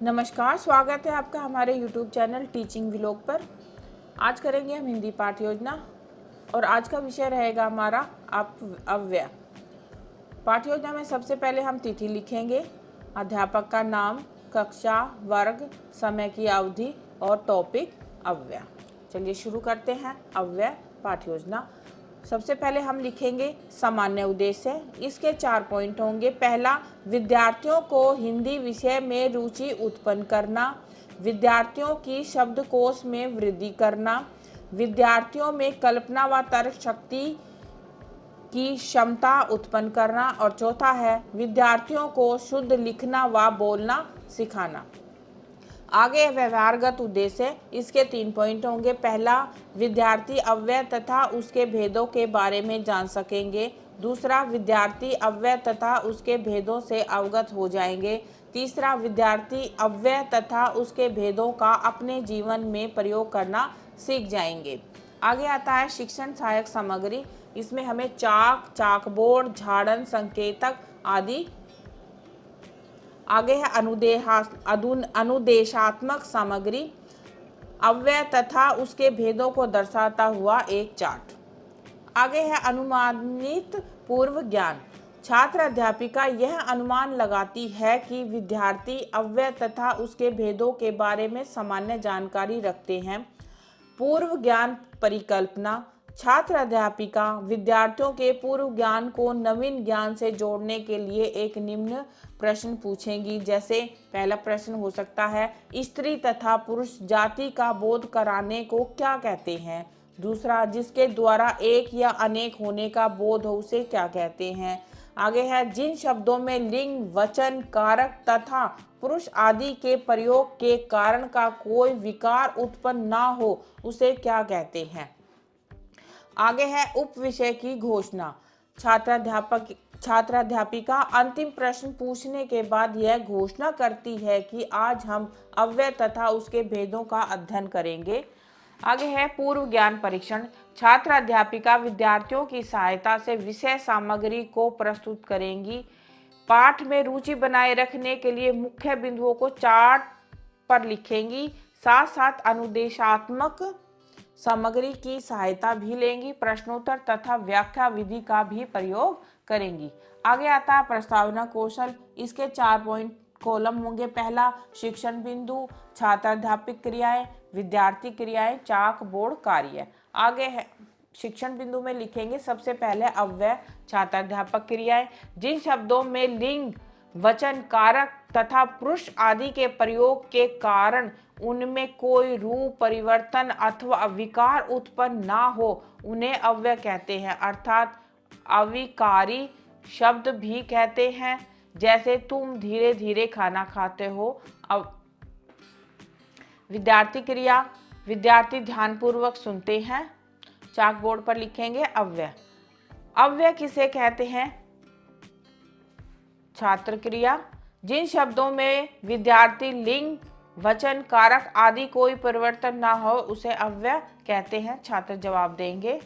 नमस्कार, स्वागत है आपका हमारे YouTube चैनल टीचिंग व्लॉग पर। आज करेंगे हम हिंदी पाठ योजना और आज का विषय रहेगा हमारा अव्यय। पाठ योजना में सबसे पहले हम तिथि लिखेंगे, अध्यापक का नाम, कक्षा, वर्ग, समय की अवधि और टॉपिक अव्यय। चलिए शुरू करते हैं अव्यय पाठ योजना। सबसे पहले हम लिखेंगे सामान्य उद्देश्य। इसके 4 पॉइंट होंगे। पहला, विद्यार्थियों को हिंदी विषय में रुचि उत्पन्न करना, विद्यार्थियों की शब्दकोश में वृद्धि करना, विद्यार्थियों में कल्पना व तर्क शक्ति की क्षमता उत्पन्न करना और चौथा है विद्यार्थियों को शुद्ध लिखना व बोलना सिखाना। आगे व्यवहारगत उद्देश्य। इसके 3 पॉइंट होंगे। पहला, विद्यार्थी अव्यय तथा उसके भेदों के बारे में जान सकेंगे। दूसरा, विद्यार्थी अव्यय तथा उसके भेदों से अवगत हो जाएंगे। तीसरा, विद्यार्थी अव्यय तथा उसके भेदों का अपने जीवन में प्रयोग करना सीख जाएंगे। आगे आता है शिक्षण सहायक सामग्री। इसमें हमें चाक, चाकबोर्ड, झाड़न, संकेतक आदि। आगे है अनुदेशात्मक सामग्री, अव्यय तथा उसके भेदों को दर्शाता हुआ एक चार्ट। आगे है अनुमानित पूर्व ज्ञान। छात्र अध्यापिका यह अनुमान लगाती है कि विद्यार्थी अव्यय तथा उसके भेदों के बारे में सामान्य जानकारी रखते हैं। पूर्व ज्ञान परिकल्पना। छात्र अध्यापिका विद्यार्थियों के पूर्व ज्ञान को नवीन ज्ञान से जोड़ने के लिए एक निम्न प्रश्न पूछेंगी। जैसे पहला प्रश्न हो सकता है, स्त्री तथा पुरुष जाति का बोध कराने को क्या कहते हैं। दूसरा, जिसके द्वारा एक या अनेक होने का बोध हो उसे क्या कहते हैं। आगे है, जिन शब्दों में लिंग, वचन, कारक तथा पुरुष आदि के प्रयोग के कारण का कोई विकार उत्पन्न ना हो उसे क्या कहते हैं। आगे है उप विषय की घोषणा। छात्राध्यापिका अंतिम प्रश्न पूछने के बाद यह घोषणा करती है कि आज हम अव्यय तथा उसके भेदों का अध्ययन करेंगे। आगे है पूर्व ज्ञान परीक्षण। छात्र अध्यापिका विद्यार्थियों की सहायता से विषय सामग्री को प्रस्तुत करेंगी। पाठ में रुचि बनाए रखने के लिए मुख्य बिंदुओं को चार्ट पर लिखेंगी। साथ साथ अनुदेशात्मक सामग्री की सहायता भी लेंगी। प्रश्नोत्तर तथा व्याख्या विधि का भी प्रयोग करेंगी। आगे आता है प्रस्तावना कौशल। इसके 4 पॉइंट कॉलम होंगे। पहला, शिक्षण बिंदु, छात्राध्यापिक क्रियाएं, विद्यार्थी क्रियाएं, चाक बोर्ड कार्य। आगे है शिक्षण बिंदु में लिखेंगे सबसे पहले अव्यय, छात्राध्यापक क्रियाएं। जिन शब्दों में लिंग, वचन, कारक तथा पुरुष आदि के प्रयोग के कारण उनमें कोई रूप परिवर्तन अथवा विकार उत्पन्न ना हो उन्हें अव्यय कहते हैं, अर्थात अविकारी शब्द भी कहते हैं। जैसे तुम धीरे धीरे खाना खाते हो। अब विद्यार्थी क्रिया, विद्यार्थी ध्यानपूर्वक सुनते हैं। चाक बोर्ड पर लिखेंगे अव्यय। अव्यय किसे कहते हैं? छात्र क्रिया। जिन शब्दों में विद्यार्थी लिंग, वचन, कारक आदि कोई परिवर्तन ना हो उसे अव्यय कहते हैं। छात्र जवाब देंगे।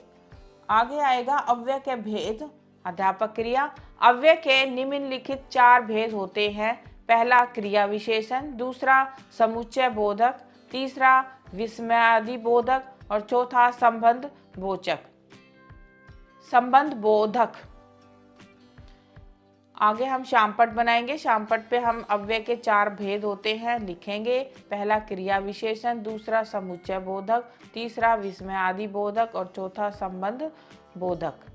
आगे आएगा अव्यय के भेद। अध्यापक क्रिया। अव्यय के निम्नलिखित 4 भेद होते हैं। पहला, क्रिया विशेषण। दूसरा, समुच्चय बोधक। तीसरा, विस्मयादि बोधक और चौथा, संबंध बोचक, संबंध बोधक। आगे हम शामपट बनाएंगे। शामपट पे हम अव्यय के 4 भेद होते हैं लिखेंगे। पहला, क्रिया विशेषण। दूसरा, समुच्चय बोधक। तीसरा, विस्मयादि बोधक और चौथा, संबंध बोधक।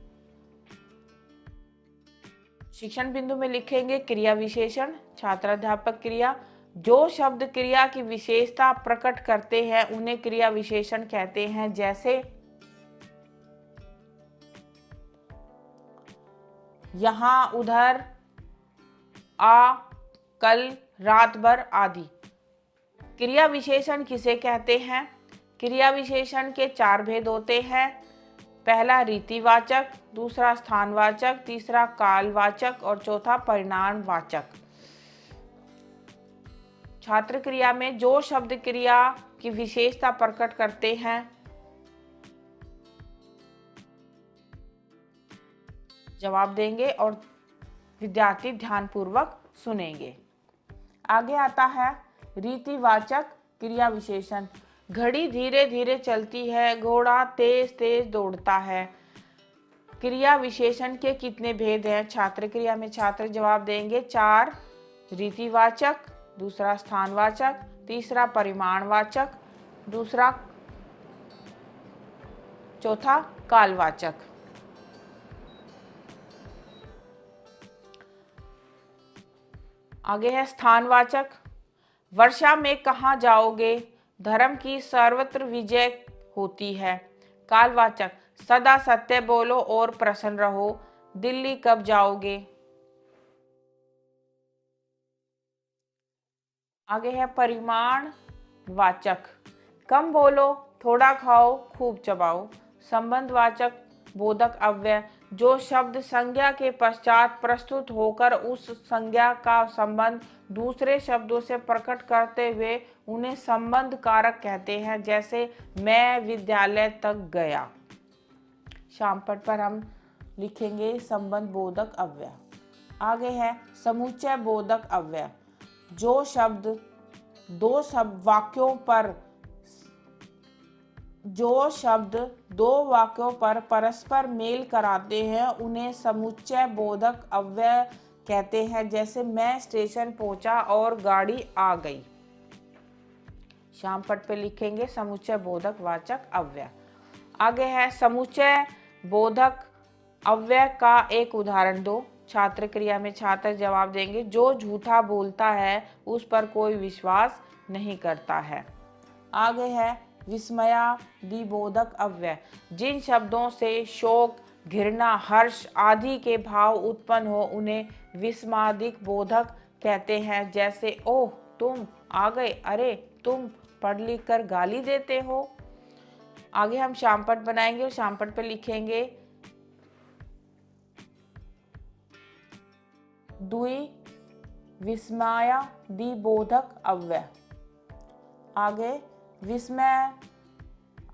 शिक्षण बिंदु में लिखेंगे क्रिया विशेषण। छात्राध्यापक क्रिया। जो शब्द क्रिया की विशेषता प्रकट करते हैं उन्हें क्रिया विशेषण कहते हैं। जैसे यहाँ, उधर, आ, कल, रात भर आदि। क्रिया विशेषण किसे कहते हैं? क्रिया विशेषण के 4 भेद होते हैं। पहला, रीतिवाचक। दूसरा, स्थानवाचक। तीसरा, कालवाचक और चौथा, परिणामवाचक। छात्र क्रिया में जो शब्द क्रिया की विशेषता प्रकट करते हैं जवाब देंगे और विद्यार्थी ध्यानपूर्वक सुनेंगे। आगे आता है रीतिवाचक क्रिया विशेषण। घड़ी धीरे धीरे चलती है, घोड़ा तेज तेज दौड़ता है। क्रिया विशेषण के कितने भेद हैं? छात्र क्रिया में छात्र जवाब देंगे 4। रीतिवाचक, दूसरा स्थानवाचक, तीसरा परिमाणवाचक, दूसरा चौथा कालवाचक। आगे है स्थानवाचक। वर्षा में कहाँ जाओगे? धर्म की सर्वत्र विजय होती है। कालवाचक, सदा सत्य बोलो और प्रसन्न रहो। दिल्ली कब जाओगे? आगे है परिमाणवाचक। कम बोलो, थोड़ा खाओ, खूब चबाओ। संबंधवाचक बोधक अव्यय, जो शब्द संज्ञा के पश्चात प्रस्तुत होकर उस संज्ञा का संबंध दूसरे शब्दों से प्रकट करते हुए उन्हें संबंध कारक कहते हैं। जैसे मैं विद्यालय तक गया। शामपट पर हम लिखेंगे संबंध बोधक अव्यय। आगे है समुच्चय बोधक अव्यय, जो शब्द दो वाक्यों पर परस्पर मेल कराते हैं उन्हें समुच्चय बोधक अव्यय कहते हैं। जैसे मैं स्टेशन पहुंचा और गाड़ी आ गई। शामपट पे लिखेंगे समुच्चय बोधक वाचक अव्यय। आगे है समुच्चय बोधक अव्यय का एक उदाहरण दो। छात्र क्रिया में छात्र जवाब देंगे जो झूठा बोलता है उस पर कोई विश्वास नहीं करता है। आगे है विस्मयादिबोधक अव्यय, जिन शब्दों से शोक, घृणा, हर्ष आदि के भाव उत्पन्न हो उन्हें विस्मयादिक बोधक कहते हैं। जैसे ओह तुम आ गए, अरे तुम पढ़ लिख कर गाली देते हो। आगे हम शामपट बनाएंगे और शामपट पे लिखेंगे द्वि विस्मयादिबोधक अव्यय। आगे विस्मय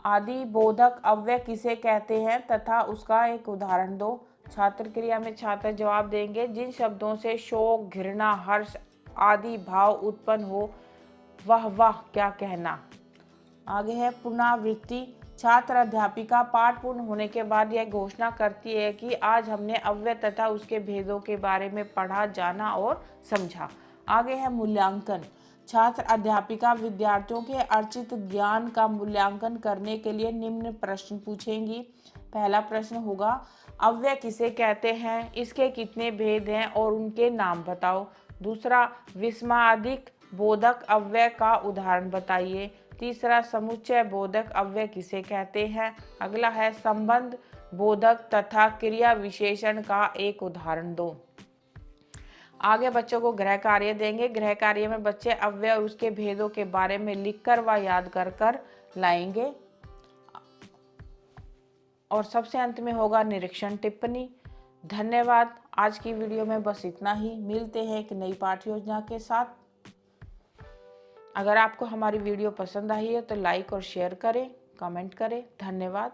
आदि बोधक अव्यय किसे कहते हैं तथा उसका एक उदाहरण दो। छात्र क्रिया में छात्र जवाब देंगे जिन शब्दों से शोक, घृणा, हर्ष आदि भाव उत्पन्न हो। वाह वाह क्या कहना। आगे है पुनरावृत्ति। छात्र अध्यापिका पाठ पूर्ण होने के बाद यह घोषणा करती है कि आज हमने अव्यय तथा उसके भेदों के बारे में पढ़ा, जाना और समझा। आगे है मूल्यांकन। छात्र अध्यापिका विद्यार्थियों के अर्जित ज्ञान का मूल्यांकन करने के लिए निम्न प्रश्न पूछेंगी। पहला प्रश्न होगा अव्यय किसे कहते हैं, इसके कितने भेद हैं और उनके नाम बताओ। दूसरा विस्मयादिक बोधक अव्यय का उदाहरण बताइए। तीसरा समुच्चय बोधक अव्यय किसे कहते हैं। अगला है संबंध बोधक तथा क्रिया विशेषण का एक उदाहरण दो। आगे बच्चों को गृह कार्य देंगे। गृह कार्य में बच्चे अव्यय और उसके भेदों के बारे में लिखकर व याद कर लाएंगे। और सबसे अंत में होगा निरीक्षण टिप्पणी। धन्यवाद। आज की वीडियो में बस इतना ही। मिलते हैं एक नई पाठ्य योजना के साथ। अगर आपको हमारी वीडियो पसंद आई है तो लाइक और शेयर करें, कमेंट करें। धन्यवाद।